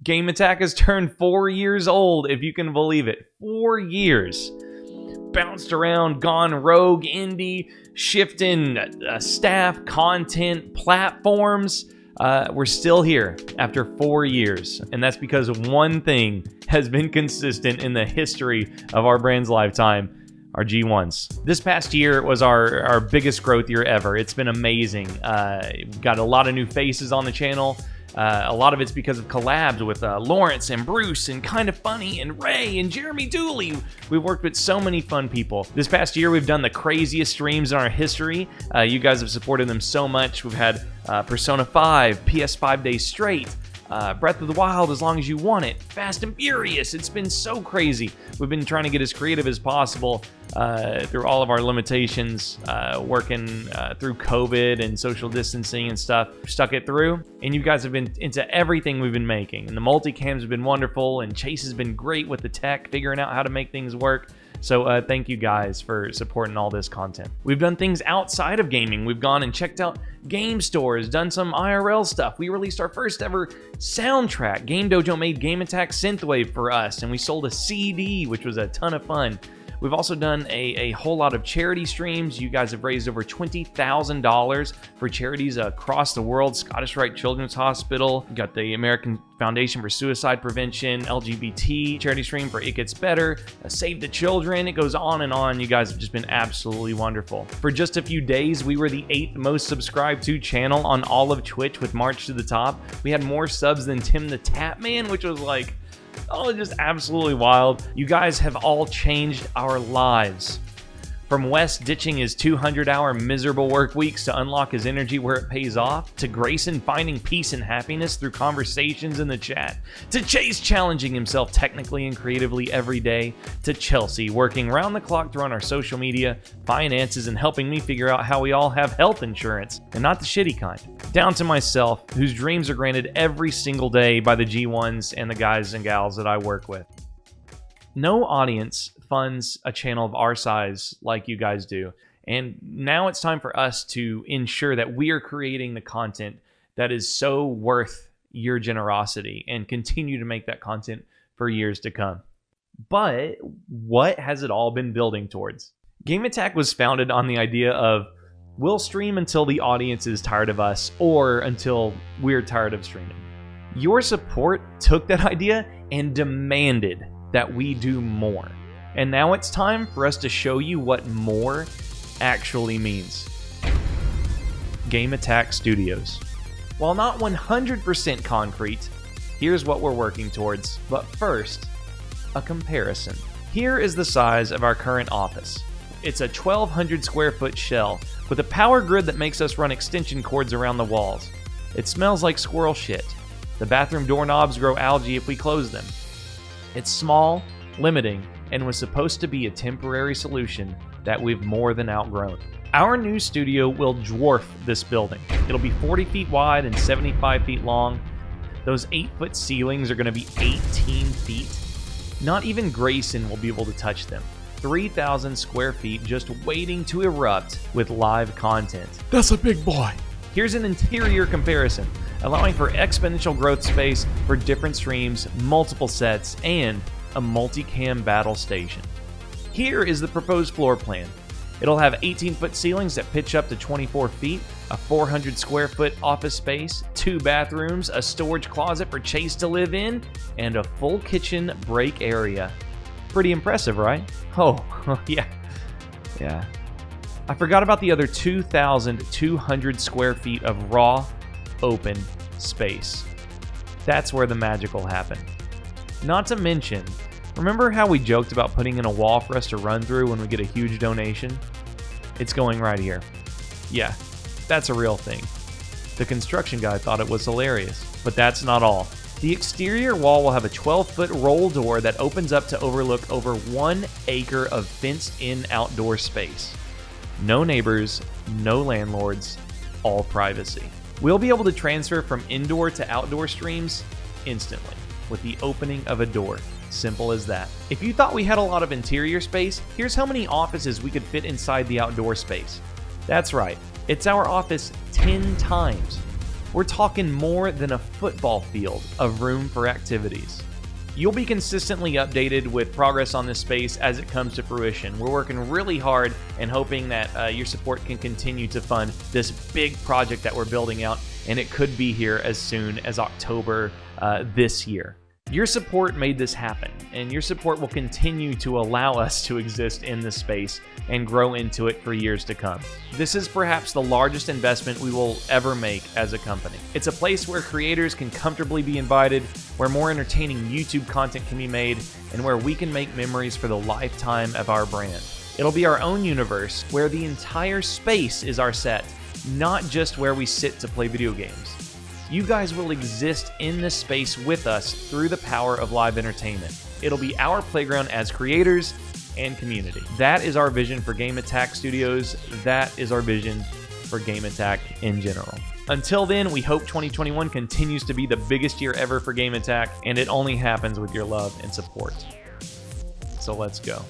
Game Attack has turned 4 years old, if you can believe it. 4 years. Bounced around, gone rogue, indie, shifting staff, content, platforms. We're still here after 4 years, and that's because one thing has been consistent in the history of our brand's lifetime: our G1s. This past year was our biggest growth year ever. It's been amazing. We've got a lot of new faces on the channel. A lot of it's because of collabs with Lawrence and Bruce and Kinda Funny and Ray and Jeremy Dooley. We've worked with so many fun people. This past year, we've done the craziest streams in our history. You guys have supported them so much. We've had Persona 5, PS5 days straight, Breath of the Wild as long as you want it, Fast and Furious. It's been so crazy. We've been trying to get as creative as possible through all of our limitations, working through COVID and social distancing and stuff. Stuck it through, and you guys have been into everything we've been making. And the multicams have been wonderful, and Chase has been great with the tech, figuring out how to make things work. So thank you guys for supporting all this content. We've done things outside of gaming. We've gone and checked out game stores, done some IRL stuff. We released our first ever soundtrack. Game Dojo made Game Attack Synthwave for us, and we sold a CD, which was a ton of fun. We've also done a whole lot of charity streams. You guys have raised over $20,000 for charities across the world. Scottish Rite Children's Hospital, you got the American Foundation for Suicide Prevention, LGBT charity stream for It Gets Better, Save the Children. It goes on and on. You guys have just been absolutely wonderful. For just a few days, we were the 8th most subscribed to channel on all of Twitch with March to the Top. We had more subs than Tim the Tap Man, which was like, oh, just absolutely wild. You guys have all changed our lives. From Wes ditching his 200-hour miserable work weeks to unlock his energy where it pays off, to Greyson finding peace and happiness through conversations in the chat, to Chase challenging himself technically and creatively every day, to Chelsea working round the clock to run our social media, finances, and helping me figure out how we all have health insurance, and not the shitty kind. Down to myself, whose dreams are granted every single day by the G1s and the guys and gals that I work with. No audience funds a channel of our size like you guys do. And now it's time for us to ensure that we are creating the content that is so worth your generosity and continue to make that content for years to come. But what has it all been building towards? Game Attack was founded on the idea of we'll stream until the audience is tired of us or until we're tired of streaming. Your support took that idea and demanded that we do more. And now it's time for us to show you what more actually means. Game Attack Studios. While not 100% concrete, here's what we're working towards. But first, a comparison. Here is the size of our current office. It's a 1,200 square foot shell with a power grid that makes us run extension cords around the walls. It smells like squirrel shit. The bathroom doorknobs grow algae if we close them. It's small, limiting, and was supposed to be a temporary solution that we've more than outgrown. Our new studio will dwarf this building. It'll be 40 feet wide and 75 feet long. Those 8-foot ceilings are going to be 18 feet. Not even Greyson will be able to touch them. 3,000 square feet just waiting to erupt with live content. That's a big boy. Here's an interior comparison, allowing for exponential growth space for different streams, multiple sets, and a multicam battle station. Here is the proposed floor plan. It'll have 18-foot ceilings that pitch up to 24 feet, a 400 square foot office space, 2 bathrooms, a storage closet for Chase to live in, and a full kitchen break area. Pretty impressive, right? Oh, yeah. I forgot about the other 2,200 square feet of raw, open space. That's where the magic will happen. Not to mention, remember how we joked about putting in a wall for us to run through when we get a huge donation? It's going right here. Yeah, that's a real thing. The construction guy thought it was hilarious, but that's not all. The exterior wall will have a 12-foot roll door that opens up to overlook over 1 acre of fenced-in outdoor space. No neighbors, no landlords, all privacy. We'll be able to transfer from indoor to outdoor streams instantly with the opening of a door. Simple as that. If you thought we had a lot of interior space, here's how many offices we could fit inside the outdoor space. That's right, it's our office 10 times. We're talking more than a football field of room for activities. You'll be consistently updated with progress on this space as it comes to fruition. We're working really hard and hoping that your support can continue to fund this big project that we're building out, and it could be here as soon as October this year. Your support made this happen, and your support will continue to allow us to exist in this space and grow into it for years to come. This is perhaps the largest investment we will ever make as a company. It's a place where creators can comfortably be invited, where more entertaining YouTube content can be made, and where we can make memories for the lifetime of our brand. It'll be our own universe where the entire space is our set, not just where we sit to play video games. You guys will exist in this space with us through the power of live entertainment. It'll be our playground as creators and community. That is our vision for Game Attack Studios. That is our vision for Game Attack in general. Until then, we hope 2021 continues to be the biggest year ever for Game Attack, and it only happens with your love and support. So let's go.